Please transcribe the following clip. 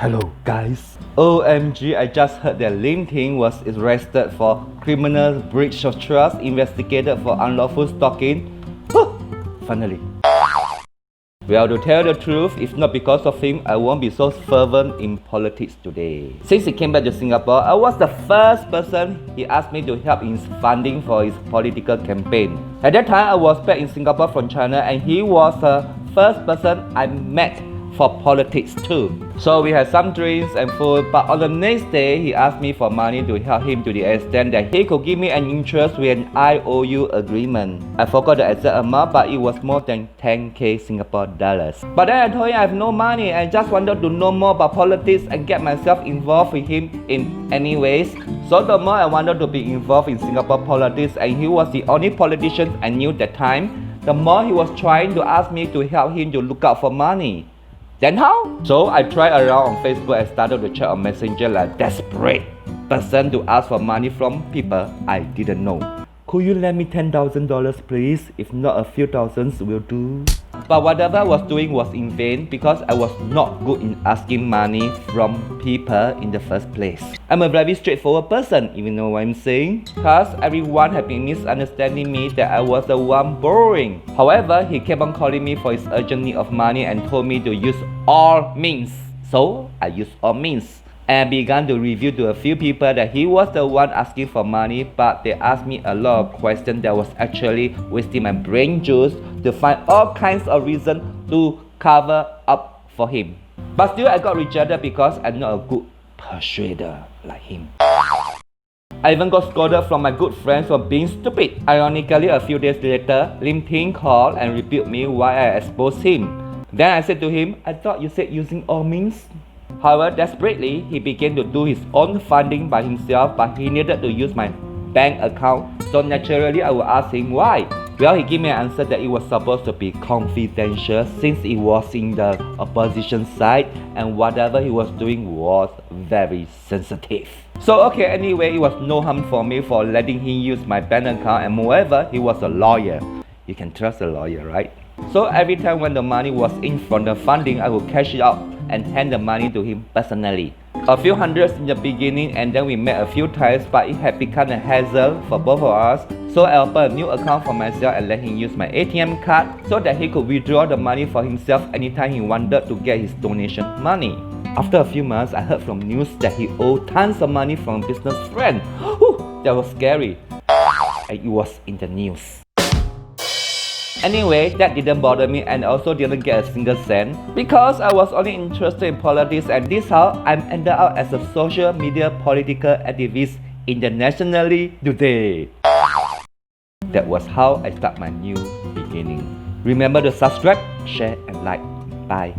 Hello guys. OMG, I just heard that Lim Tean was arrested for criminal breach of trust, investigated for unlawful stalking. Finally. Well, to tell the truth, if not because of him, I won't be so fervent in politics today. Since he came back to Singapore, I was the first person he asked me to help in funding for his political campaign. At that time, I was back in Singapore from China and he was the first person I met for politics too. So we had some drinks and food, but on the next day, he asked me for money to help him to the extent that he could give me an interest with an IOU agreement. I forgot the exact amount, but it was more than 10k Singapore dollars. But then I told him I have no money and just wanted to know more about politics and get myself involved with him in any ways. So the more I wanted to be involved in Singapore politics, and he was the only politician I knew that time, the more he was trying to ask me to help him to look out for money. Then how? So I tried around on Facebook and started to chat on Messenger like desperate person to ask for money from people I didn't know. Could you lend me $10,000 please? If not, a few thousands will do. But whatever I was doing was in vain because I was not good in asking money from people in the first place. I'm a very straightforward person, even know what I'm saying? Because everyone had been misunderstanding me that I was the one borrowing. However, he kept on calling me for his urgent need of money and told me to use all means. So I used all means. And began to reveal to a few people that he was the one asking for money, but they asked me a lot of questions that was actually wasting my brain juice to find all kinds of reasons to cover up for him. But still I got rejected because I'm not a good persuader like him. I even got scolded from my good friends for being stupid. Ironically, a few days later, Lim Tean called and rebuked me why I exposed him. Then I said to him, I thought you said using all means. However, desperately, he began to do his own funding by himself, but he needed to use my bank account. So naturally, I would ask him why. Well, he gave me an answer that it was supposed to be confidential since it was in the opposition side and whatever he was doing was very sensitive. So okay, anyway, it was no harm for me for letting him use my bank account, and moreover, he was a lawyer. You can trust a lawyer, right? So every time when the money was in from the funding, I would cash it out and hand the money to him personally. A few hundreds in the beginning, and then we met a few times, but it had become a hassle for both of us. So I opened a new account for myself and let him use my ATM card so that he could withdraw the money for himself anytime he wanted to get his donation money. After a few months, I heard from news that he owed tons of money from a business friend. That was scary. And it was in the news. Anyway, that didn't bother me and also didn't get a single cent because I was only interested in politics, and this how I ended up as a social media political activist internationally today. That was how I start my new beginning. Remember to subscribe, share and like. Bye.